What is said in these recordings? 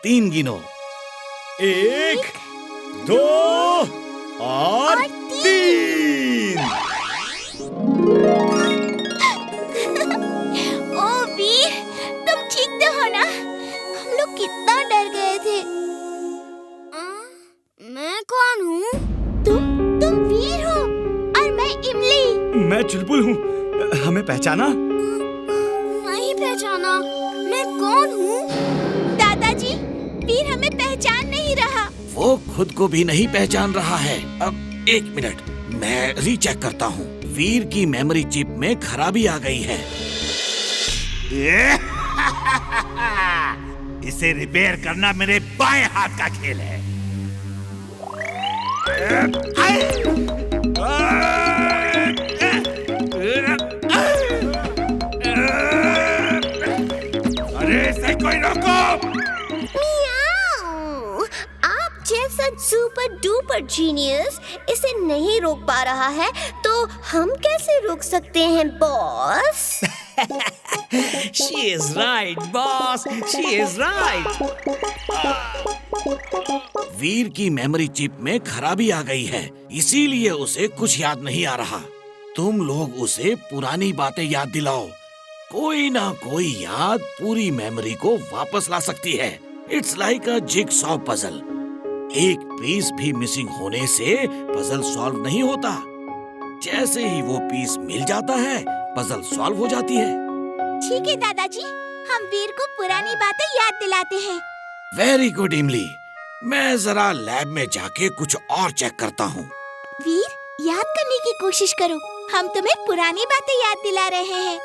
3 गिनो। 1, 2 और 3। ओ वीर, तुम ठीक तो हो ना? हम लोग कितना डर गए थे। मैं कौन हूँ? तुम वीर हो और मैं इमली। मैं चुलबुल हूँ। हमें पहचाना? नहीं पहचाना। मैं कौन हूँ? दादाजी, वीर हमें पहचान नहीं रहा। वो खुद को भी नहीं पहचान रहा है। अब 1 मिनट, मैं रीचेक करता हूँ। वीर की मेमोरी चिप में खराबी आ गई है। इसे रिपेयर करना मेरे बाएं हाथ का खेल है। अरे इसे कोई रोको! मियाऊ, आप जैसा सुपर डुपर जीनियस इसे नहीं रोक पा रहा है, तो हम कैसे रोक सकते हैं boss? She is right, boss. She is right. वीर की मेमोरी चिप में खराबी आ गई है, इसीलिए उसे कुछ याद नहीं आ रहा। तुम लोग उसे पुरानी बातें याद दिलाओ। कोई ना कोई याद पूरी मेमोरी को वापस ला सकती है। It's like a jigsaw puzzle. एक पीस भी मिसिंग होने से पजल सॉल्व नहीं होता। जैसे ही वो पीस मिल जाता है, पजल सॉल्व हो जाती है। ठीक है दादाजी, हम वीर को पुरानी बातें याद दिलाते हैं। वेरी गुड इमली। मैं जरा लैब में जाके कुछ और चेक करता हूँ। वीर, याद करने की कोशिश करो। हम तुम्हें पुरानी बातें याद दिला रहे हैं।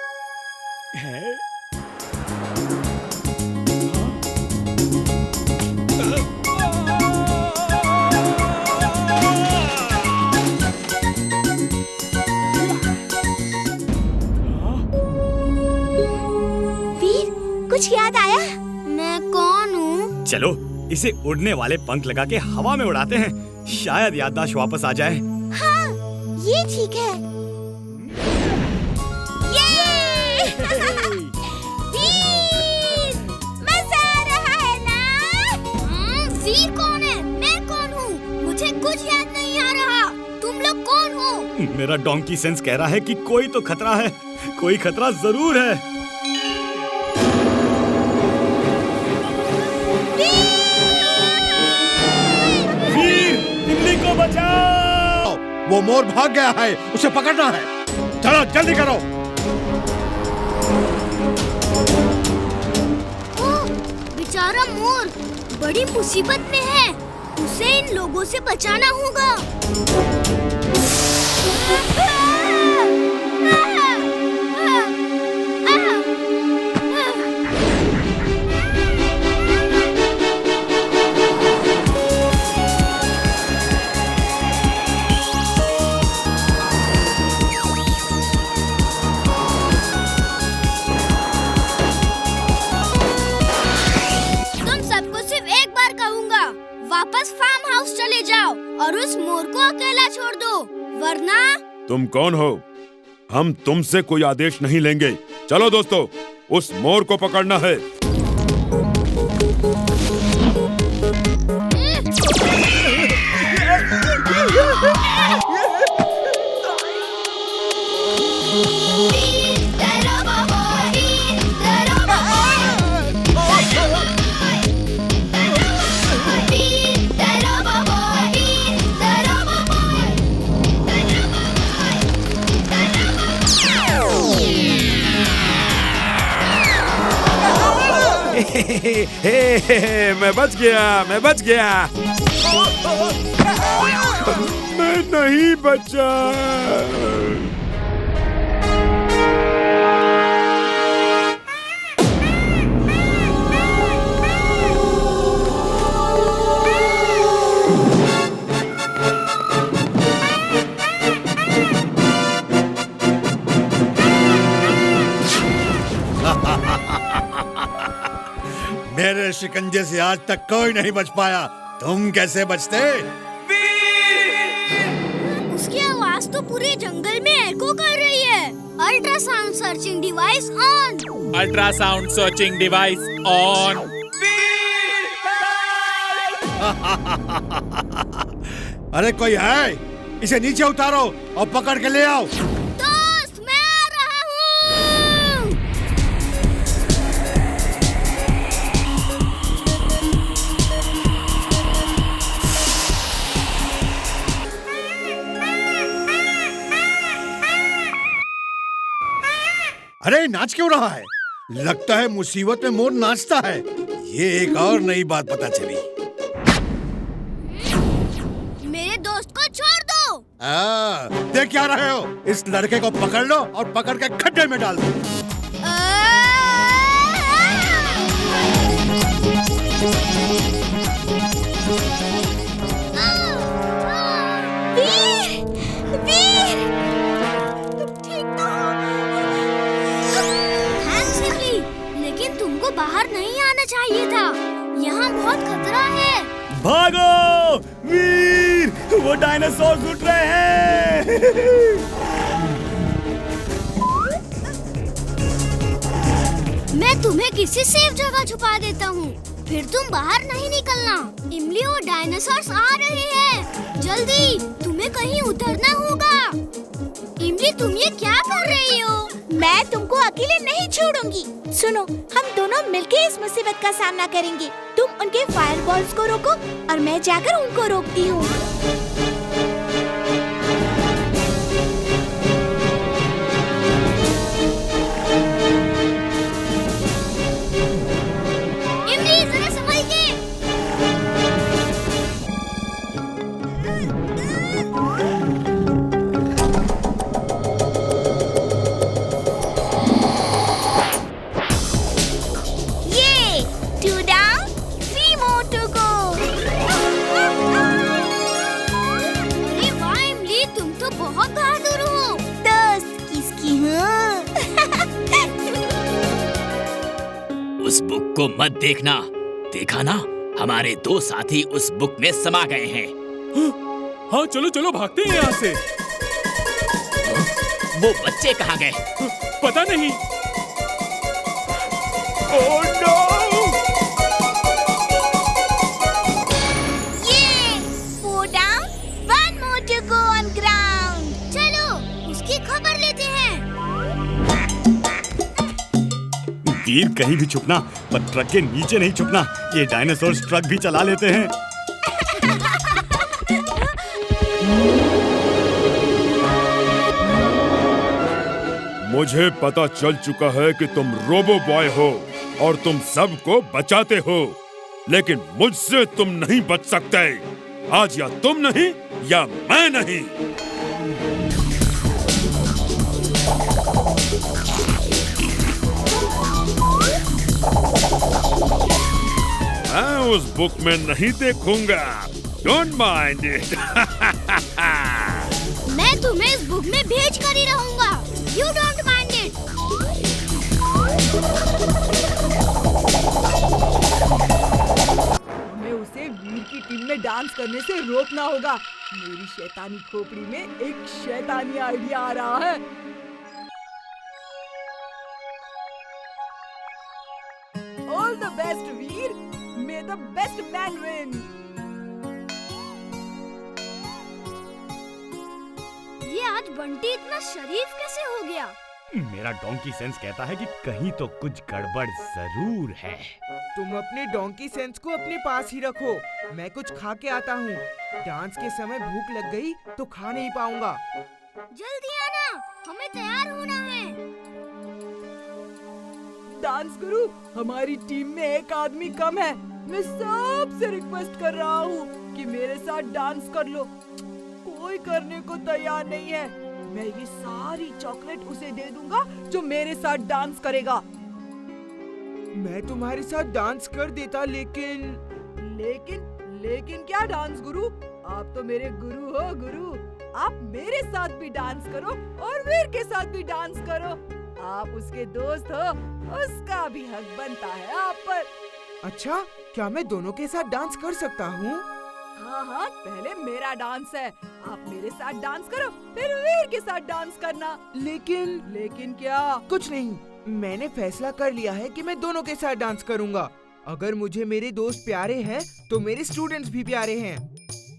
वीर, कुछ याद आया? मैं कौन हूँ? चलो इसे उड़ने वाले पंख लगा के हवा में उड़ाते हैं, शायद याददाश्त वापस आ जाए। हाँ, ये ठीक है। ये! वीर! मजा आ रहा है ना? वीर कौन है? मैं कौन हूँ? मुझे कुछ याद नहीं आ रहा। तुम लोग कौन हो? मेरा डोंकी सेंस कह रहा है कि कोई तो खतरा है, कोई खतरा जरूर है। बचाओ! वो मोर भाग गया है, उसे पकड़ना है। चलो जल्दी करो। ओह, बेचारा मोर बड़ी मुसीबत में है। उसे इन लोगों से बचाना होगा। वापस फार्म हाउस चले जाओ और उस मोर को अकेला छोड़ दो, वरना। तुम कौन हो? हम तुमसे कोई आदेश नहीं लेंगे। चलो दोस्तों, उस मोर को पकड़ना है। मैं बच गया, मैं बच गया। मैं नहीं बचा। मेरे शिकंजे से आज तक कोई नहीं बच पाया। तुम कैसे बचते? उसकी आवाज तो पूरे जंगल में एको कर रही है। Ultrasound searching device on. Ultrasound searching device on. अरे कोई है? इसे नीचे उतारो और पकड़ के ले आओ। दोस्त, मैं आ रहा हूँ। अरे नाच क्यों रहा है? लगता है मुसीबत में मोर नाचता है। ये एक और नई बात पता चली। मेरे दोस्त को छोड़ दो। देख क्या रहे हो? इस लड़के को पकड़ लो और पकड़ के खड्डे में डाल दो। वीर, वीर, तुम ठीक तो हो? थैंक्स इमली, लेकिन तुमको बाहर नहीं आना चाहिए था। यहाँ बहुत खतरा है। भागो वीर, वो डायनासोर उठ रहे हैं। मैं तुम्हें किसी सेफ जगह छुपा देता हूँ, फिर तुम बाहर नहीं निकलना। इमली और डायनासोर्स आ रहे हैं, जल्दी तुम्हें कहीं उतरना होगा। इमली, तुम ये क्या कर रही हो? मैं तुमको अकेले नहीं छोड़ूंगी। सुनो, हम दोनों मिलके इस मुसीबत का सामना करेंगे। तुम उनके फायरबॉल्स को रोको और मैं जाकर उनको रोकती हूँ। इमली, जरा संभल के। ये 2 down, 3 more to go। अरे वाह इमली, तुम तो बहुत बहादुर हो। दोस्त किसकी हूँ? उस बुक को मत देखना। देखा ना, हमारे 2 साथी उस बुक में समा गए हैं। हाँ चलो चलो भागते हैं यहाँ से। वो बच्चे कहाँ गए? पता नहीं। Oh no! ये 4 down, 1 more to go on ground। चलो उसकी खबर लेते हैं। वीर, कहीं भी छुपना, पर ट्रक के नीचे नहीं छुपना। ये डायनासोर ट्रक भी चला लेते हैं। मुझे पता चल चुका है कि तुम रोबो बॉय हो और तुम सबको बचाते हो, लेकिन मुझसे तुम नहीं बच सकते। आज या तुम नहीं या मैं नहीं। मैं उस बुक में नहीं देखूंगा। Don't mind it. मैं तुम्हें इस बुक में भेज कर ही रहूंगा। You don't mind it. हमें उसे वीर की टीम में डांस करने से रोकना होगा। मेरी शैतानी खोपड़ी में एक शैतानी आइडिया आ रहा है। All the best Veer, may the best man win. ये आज बंटी इतना शरीफ कैसे हो गया? मेरा डोंकी सेंस कहता है कि कहीं तो कुछ गड़बड़ जरूर है। तुम अपने डोंकी सेंस को अपने पास ही रखो। मैं कुछ खा के आता हूँ। डांस के समय भूख लग गई तो खा नहीं पाऊंगा। जल्दी आना, हमें तैयार होना है। डांस गुरु, हमारी टीम में एक आदमी कम है। मैं सबसे रिक्वेस्ट कर रहा हूँ कि मेरे साथ डांस कर लो। कोई करने को तैयार नहीं है। मैं ये सारी चॉकलेट उसे दे दूंगा जो मेरे साथ डांस करेगा। मैं तुम्हारे साथ डांस कर देता, लेकिन क्या डांस गुरु? आप तो मेरे गुरु हो गुरु। आप मेरे साथ भी डांस करो और वीर के साथ भी डांस करो। आप उसके दोस्त हो, उसका भी हक बनता है आप पर। अच्छा, क्या मैं दोनों के साथ डांस कर सकता हूँ? हाँ, पहले मेरा डांस है। आप मेरे साथ डांस करो, फिर वीर के साथ डांस करना। लेकिन क्या? कुछ नहीं, मैंने फैसला कर लिया है कि मैं दोनों के साथ डांस करूँगा। अगर मुझे मेरे दोस्त प्यारे हैं तो मेरे स्टूडेंट्स भी प्यारे हैं।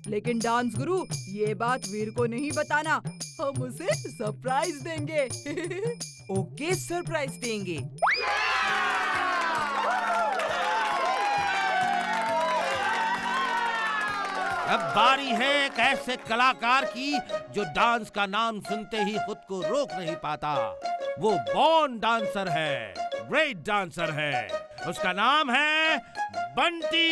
लेकिन डांस गुरु, ये बात वीर को नहीं बताना, हम उसे सरप्राइज देंगे। ओके, सरप्राइज देंगे। अब बारी है एक ऐसे कलाकार की जो डांस का नाम सुनते ही खुद को रोक नहीं पाता। वो बॉर्न डांसर है, ग्रेट डांसर है। उसका नाम है बंटी।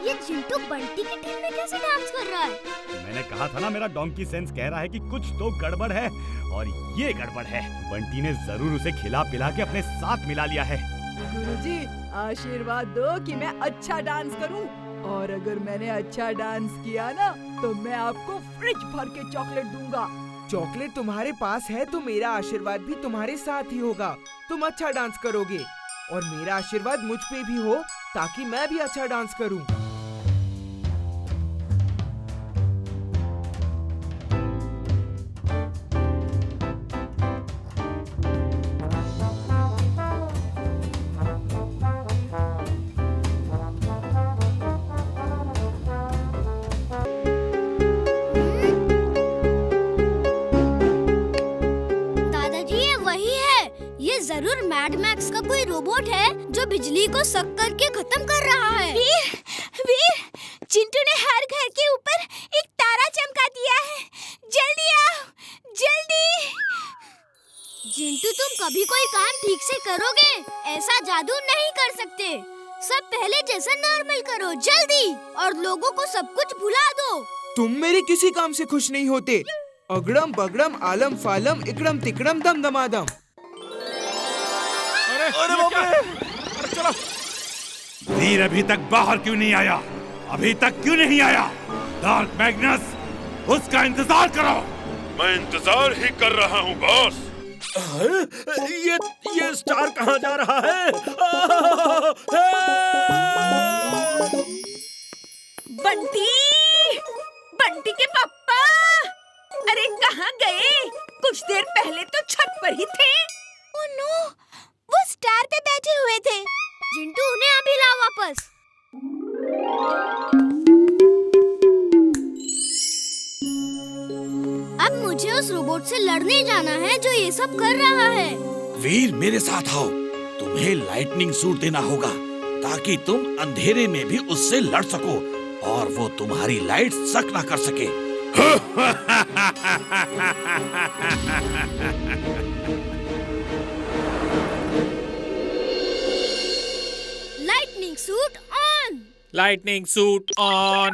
ये चिंटू बंटी की टीम में कैसे डांस कर रहा है? मैंने कहा था ना, मेरा डोंकी सेंस कह रहा है कि कुछ तो गड़बड़ है, और ये गड़बड़ है। बंटी ने जरूर उसे खिला पिला के अपने साथ मिला लिया है। गुरुजी, आशीर्वाद दो कि मैं अच्छा डांस करूं, और अगर मैंने अच्छा डांस किया ना तो मैं आपको फ्रिज भर के चॉकलेट दूंगा। चॉकलेट तुम्हारे पास है तो मेरा आशीर्वाद भी तुम्हारे साथ ही होगा। तुम अच्छा डांस करोगे और मेरा आशीर्वाद मुझ पे भी हो ताकि मैं भी अच्छा डांस करूं। जरूर मैड मैक्स का कोई रोबोट है जो बिजली को सक करके खत्म कर रहा है। वीर, चिंटू ने हर घर के ऊपर एक तारा चमका दिया है। जल्दी आओ, जल्दी। चिंटू, तुम कभी कोई काम ठीक से करोगे? ऐसा जादू नहीं कर सकते। सब पहले जैसा नॉर्मल करो, जल्दी, और लोगों को सब कुछ भुला दो। तुम मेरे किसी काम से खुश नहीं होते। अगड़म बगड़म आलम फालम इकड़म तिकड़म दम दमादम। अरे बाप रे! अरे चलो। वीर अभी तक बाहर क्यों नहीं आया? अभी तक क्यों नहीं आया? डार्क मैग्नस, उसका इंतजार करो। मैं इंतजार ही कर रहा हूँ बॉस। ये स्टार कहाँ जा रहा है? बंटी, बंटी के पापा, अरे कहाँ गए? कुछ देर पहले तो छत पर ही थे। ओह नो, वो स्टार पे बैठे हुए थे। चिंटू, उन्हें अभी ला वापस। अब मुझे उस रोबोट से लड़ने जाना है जो ये सब कर रहा है। वीर, मेरे साथ आओ। तुम्हें लाइटनिंग सूट देना होगा ताकि तुम अंधेरे में भी उससे लड़ सको और वो तुम्हारी लाइट सक ना कर सके। Lightning suit on. Lightning suit on.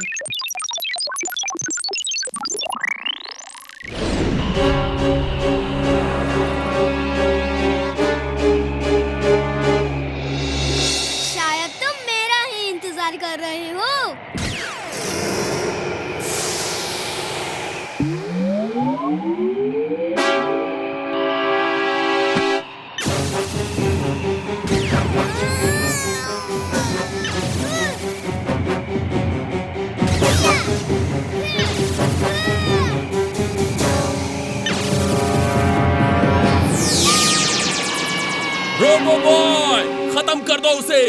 शायद तुम मेरा ही इंतजार कर रहे हो। रोबो बॉय, खत्म कर दो उसे,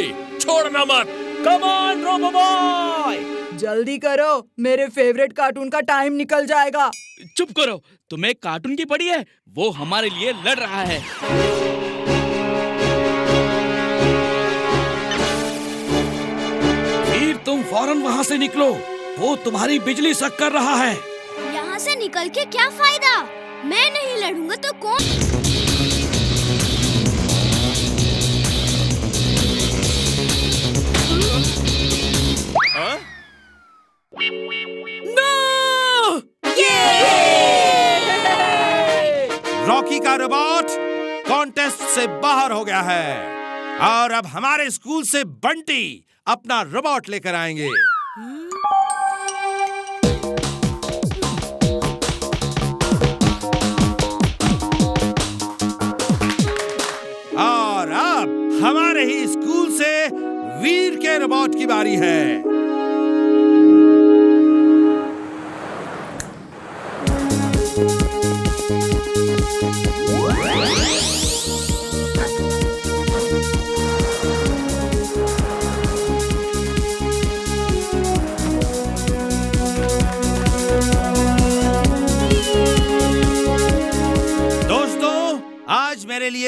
छोड़ना मत। Come on robo boy. जल्दी करो, मेरे फेवरेट कार्टून का टाइम निकल जाएगा। चुप करो, तुम्हें कार्टून की पड़ी है? वो हमारे लिए लड़ रहा है। वीर, तुम फौरन वहाँ से निकलो। वो तुम्हारी बिजली सक कर रहा है। यहाँ से निकल के क्या फायदा? मैं नहीं लड़ूंगा तो कौन? रॉकी का रोबोट कॉन्टेस्ट से बाहर हो गया है और अब हमारे स्कूल से बंटी अपना रोबोट लेकर आएंगे। और अब हमारे ही स्कूल से वीर के रोबोट की बारी है।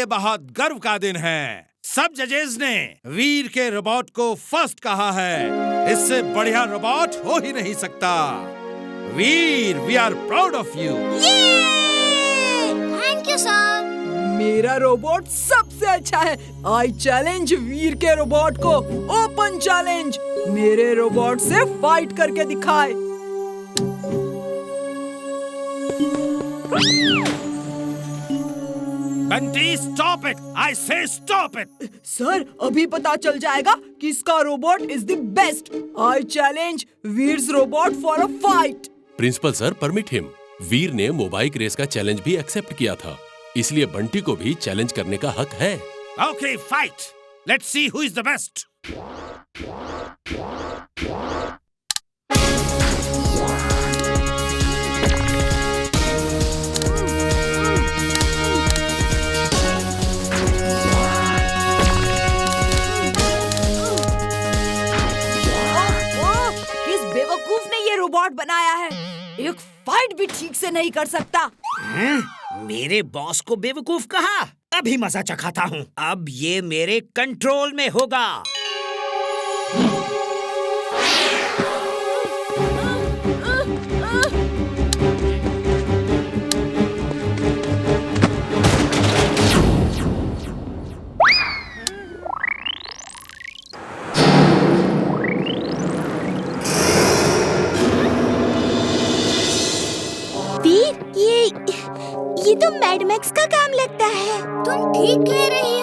लिए बहुत गर्व का दिन है। सब जजेस ने वीर के रोबोट को फर्स्ट कहा है। इससे बढ़िया रोबोट हो ही नहीं सकता। Veer, we are proud of you. Thank you sir. मेरा रोबोट सबसे अच्छा है। आई चैलेंज वीर के रोबोट को। ओपन चैलेंज, मेरे रोबोट से फाइट करके दिखाए। Bunty, stop it! आई से स्टॉप इट! सर, अभी पता चल जाएगा किसका robot is the best. I challenge Veer's robot for a fight. Principal sir, permit him. Veer ने मोबाइक रेस का चैलेंज भी एक्सेप्ट किया था, इसलिए बंटी को भी चैलेंज करने का हक है। Okay, fight. Let's see who is the best. किस बेवकूफ ने ये रोबोट बनाया है? एक फाइट भी ठीक से नहीं कर सकता। मेरे बॉस को बेवकूफ कहा? अभी मजा चखाता हूँ। अब ये मेरे कंट्रोल में होगा। वीर, ये तो मैड मैक्स का काम लगता है। तुम ठीक कह रही